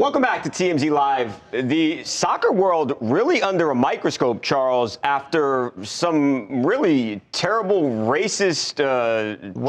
Welcome back to TMZ Live. The soccer world really under a microscope, Charles, after some really terrible racist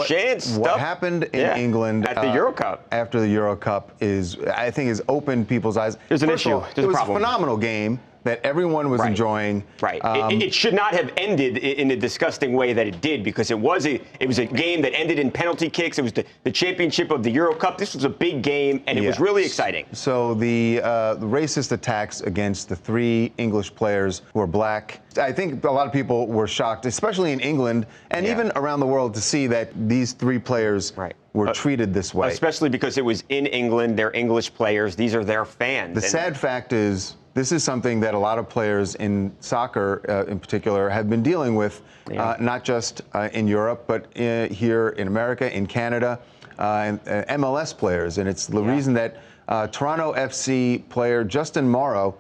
chants. What happened in England at the Euro Cup after the Euro Cup I think, has opened people's eyes. There's an issue. There's it was a problem. A phenomenal game that everyone was enjoying. Right. It should not have ended in a disgusting way that it did, because it was a game that ended in penalty kicks. It was the championship of the Euro Cup. This was a big game, and it was really exciting. So the racist attacks against the three English players who are black, I think a lot of people were shocked, especially in England and even around the world, to see that these three players were treated this way. Especially because it was in England. They're English players. These are their fans. The sad fact is, this is something that a lot of players in soccer, in particular, have been dealing with, not just in Europe, but here in America, in Canada, and MLS players. And it's the reason that Toronto FC player Justin Morrow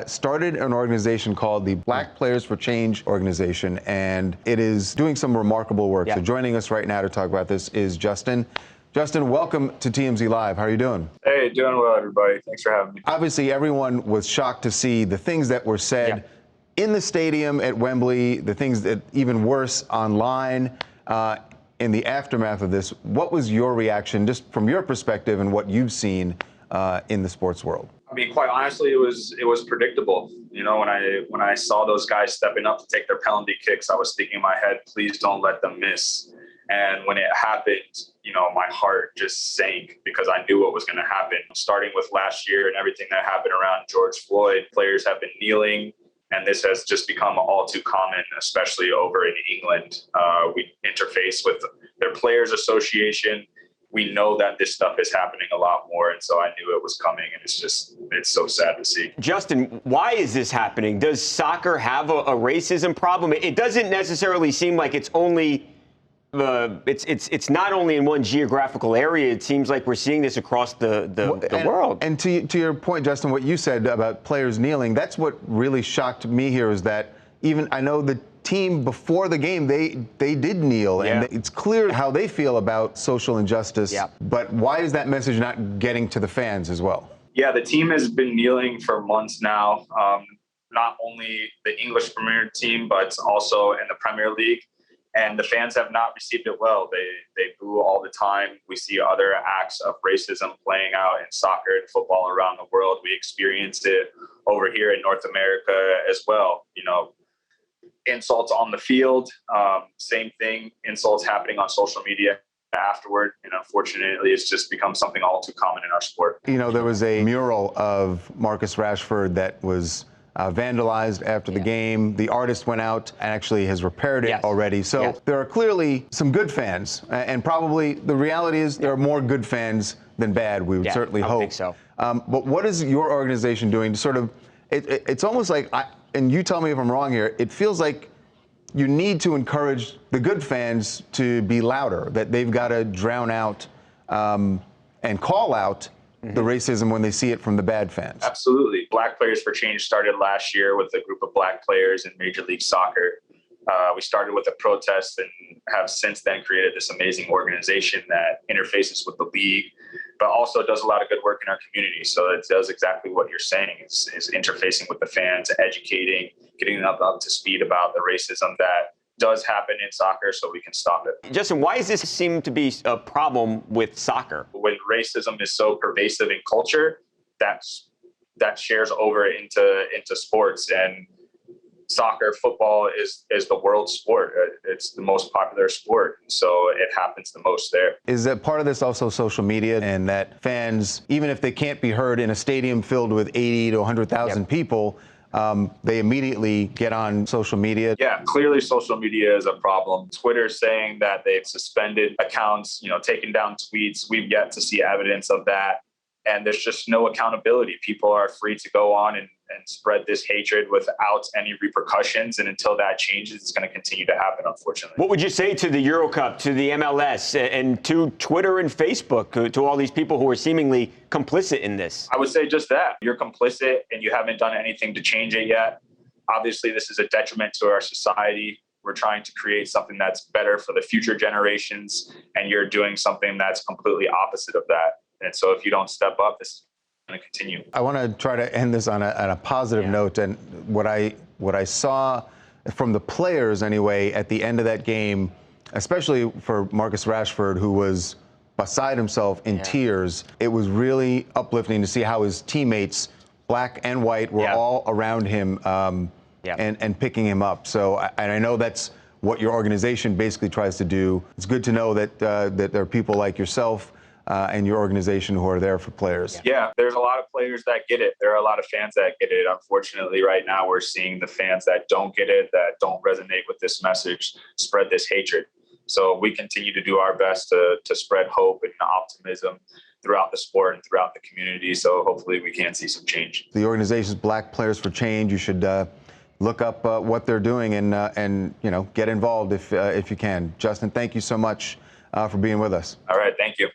started an organization called the Black Players for Change organization, and it is doing some remarkable work. So joining us right now to talk about this is Justin. Justin, welcome to TMZ Live. How are you doing? Hey, doing well, everybody. Thanks for having me. Obviously, everyone was shocked to see the things that were said in the stadium at Wembley, the things that even worse online in the aftermath of this. What was your reaction, just from your perspective and what you've seen in the sports world? I mean, quite honestly, it was predictable. You know, when I saw those guys stepping up to take their penalty kicks, I was thinking in my head, please don't let them miss. And when it happened, you know, my heart just sank, because I knew what was going to happen. Starting with last year and everything that happened around George Floyd, players have been kneeling, and this has just become all too common, especially over in England. We interface with their Players Association. We know that this stuff is happening a lot more, and so I knew it was coming, and it's so sad to see. Justin, why is this happening? Does soccer have a racism problem? It doesn't necessarily seem like it's only it's not only in one geographical area. It seems like we're seeing this across the world. And to your point, Justin, what you said about players kneeling, that's what really shocked me here, is that even I know the team before the game, they did kneel, and it's clear how they feel about social injustice. But why is that message not getting to the fans as well? Yeah, the team has been kneeling for months now. Not only the English Premier team, but also in the Premier League. And the fans have not received it well. They boo all the time. We see other acts of racism playing out in soccer and football around the world. We experienced it over here in North America as well. You know, insults on the field, same thing, insults happening on social media afterward. And unfortunately, it's just become something all too common in our sport. You know, there was a mural of Marcus Rashford that was vandalized after the game. The artist went out and actually has repaired it already. So there are clearly some good fans, and probably the reality is there are more good fans than bad. We would certainly hope. I think so. But what is your organization doing to sort of? It's almost like, and you tell me if I'm wrong here, it feels like you need to encourage the good fans to be louder. That they've got to drown out and call out the racism when they see it from the bad fans. Absolutely. Black Players for Change started last year with a group of black players in Major League Soccer. We started with a protest and have since then created this amazing organization that interfaces with the league, but also does a lot of good work in our community. So it does exactly what you're saying, is interfacing with the fans, educating, getting them up to speed about the racism that does happen in soccer, so we can stop it. Justin, why does this seem to be a problem with soccer? When racism is so pervasive in culture, that shares over into sports, and soccer, football is the world sport. It's the most popular sport, so it happens the most there. Is that part of this also social media, and that fans, even if they can't be heard in a stadium filled with 80 to 100,000 people, they immediately get on social media? Yeah, clearly social media is a problem. Twitter saying that they've suspended accounts, you know, taken down tweets. We've yet to see evidence of that. And there's just no accountability. People are free to go on and spread this hatred without any repercussions. And until that changes, it's going to continue to happen, unfortunately. What would you say to the Euro Cup, to the MLS, and to Twitter and Facebook, to all these people who are seemingly complicit in this? I would say just that. You're complicit and you haven't done anything to change it yet. Obviously, this is a detriment to our society. We're trying to create something that's better for the future generations, and you're doing something that's completely opposite of that. And so if you don't step up, this to continue. I want to try to end this on a positive note, and what I saw from the players anyway at the end of that game, especially for Marcus Rashford, who was beside himself in tears, it was really uplifting to see how his teammates, black and white, were all around him and picking him up. So, and I know that's what your organization basically tries to do. It's good to know that that there are people like yourself and your organization who are there for players. Yeah, there's a lot of players that get it. There are a lot of fans that get it. Unfortunately, right now we're seeing the fans that don't get it, that don't resonate with this message, spread this hatred. So we continue to do our best to spread hope and optimism throughout the sport and throughout the community. So hopefully we can see some change. The organization's Black Players for Change. You should look up what they're doing and get involved if you can. Justin, thank you so much for being with us. All right, thank you.